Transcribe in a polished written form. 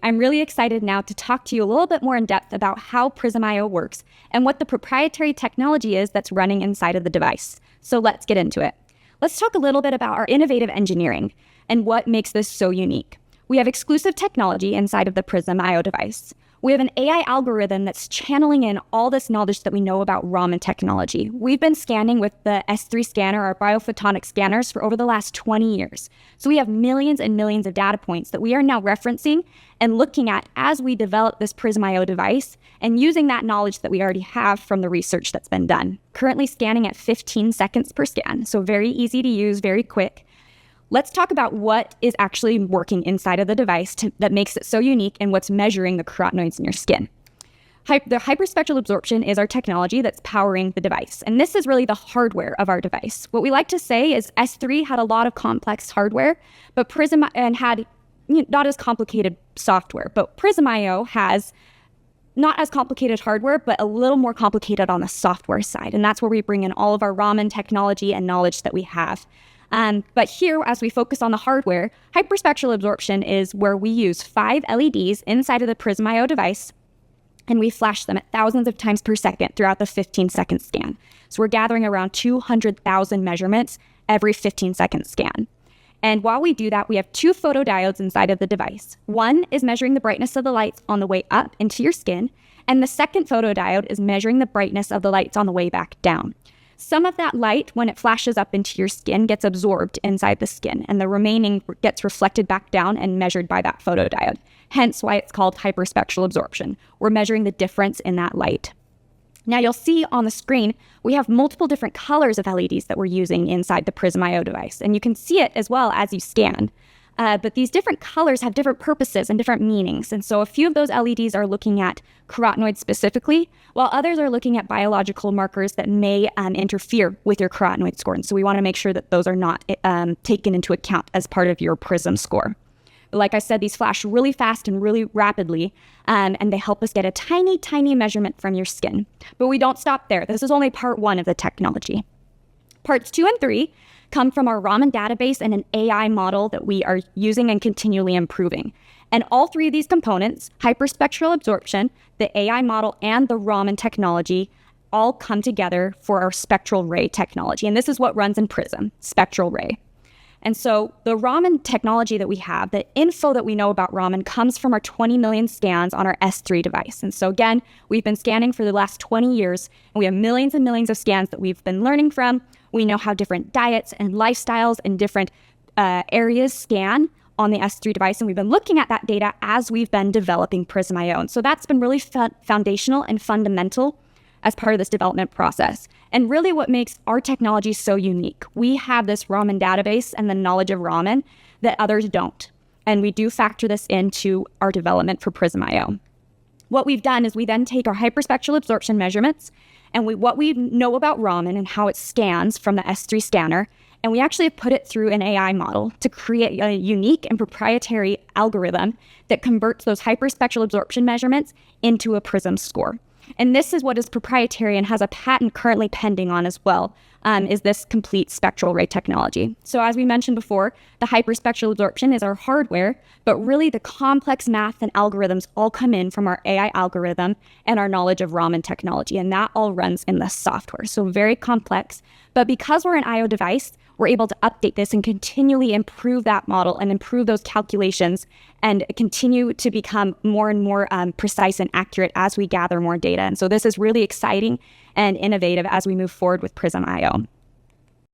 I'm really excited now to talk to you a little bit more in depth about how Prysm IO works and what the proprietary technology is that's running inside of the device. So let's get into it. Let's talk a little bit about our innovative engineering and what makes this so unique. We have exclusive technology inside of the Prysm IO device. We have an AI algorithm that's channeling in all this knowledge that we know about Raman technology. We've been scanning with the S3 scanner, our biophotonic scanners, for over the last 20 years. So we have millions and millions of data points that we are now referencing and looking at as we develop this Prysm IO device and using that knowledge that we already have from the research that's been done. Currently scanning at 15 seconds per scan, so very easy to use, very quick. Let's talk about what is actually working inside of the device that makes it so unique and what's measuring the carotenoids in your skin. The hyperspectral absorption is our technology that's powering the device, and this is really the hardware of our device. What we like to say is S3 had a lot of complex hardware, but Prysm had not as complicated software, but Prysm IO has not as complicated hardware, but a little more complicated on the software side, and that's where we bring in all of our Raman technology and knowledge that we have. But here, as we focus on the hardware, hyperspectral absorption is where we use 5 LEDs inside of the Prysm IO device, and we flash them at thousands of times per second throughout the 15-second scan. So we're gathering around 200,000 measurements every 15-second scan. And while we do that, we have 2 photodiodes inside of the device. One is measuring the brightness of the lights on the way up into your skin, and the second photodiode is measuring the brightness of the lights on the way back down. Some of that light, when it flashes up into your skin, gets absorbed inside the skin, and the remaining gets reflected back down and measured by that photodiode. Hence why it's called hyperspectral absorption. We're measuring the difference in that light. Now you'll see on the screen, we have multiple different colors of LEDs that we're using inside the Prysm IO device, and you can see it as well as you scan. But these different colors have different purposes and different meanings. And so a few of those LEDs are looking at carotenoids specifically, while others are looking at biological markers that may interfere with your carotenoid score. And so we want to make sure that those are not taken into account as part of your Prysm score. But like I said, these flash really fast and really rapidly, and they help us get a tiny, tiny measurement from your skin. But we don't stop there. This is only part 1 of the technology. Parts 2 and 3 come from our Raman database and an AI model that we are using and continually improving. And all 3 of these components, hyperspectral absorption, the AI model, and the Raman technology, all come together for our spectral ray technology. And this is what runs in Prysm, spectral ray. And so the Raman technology that we have, the info that we know about Raman comes from our 20 million scans on our S3 device. And so again, we've been scanning for the last 20 years, and we have millions and millions of scans that we've been learning from. We know how different diets and lifestyles and different areas scan on the S3 device, and we've been looking at that data as we've been developing Prysm IO. And so that's been really foundational and fundamental as part of this development process. And really what makes our technology so unique. We have this Raman database and the knowledge of Raman that others don't. And we do factor this into our development for Prysm IO. What we've done is we then take our hyperspectral absorption measurements and what we know about Raman and how it scans from the S3 scanner, and we actually put it through an AI model to create a unique and proprietary algorithm that converts those hyperspectral absorption measurements into a Prysm score. And this is what is proprietary and has a patent currently pending on as well, is this complete spectral ray technology. So as we mentioned before, the hyperspectral absorption is our hardware, but really the complex math and algorithms all come in from our AI algorithm and our knowledge of Raman technology, and that all runs in the software. So very complex, but because we're an IO device, we're able to update this and continually improve that model and improve those calculations and continue to become more and more precise and accurate as we gather more data. And so this is really exciting and innovative as we move forward with Prysm IO.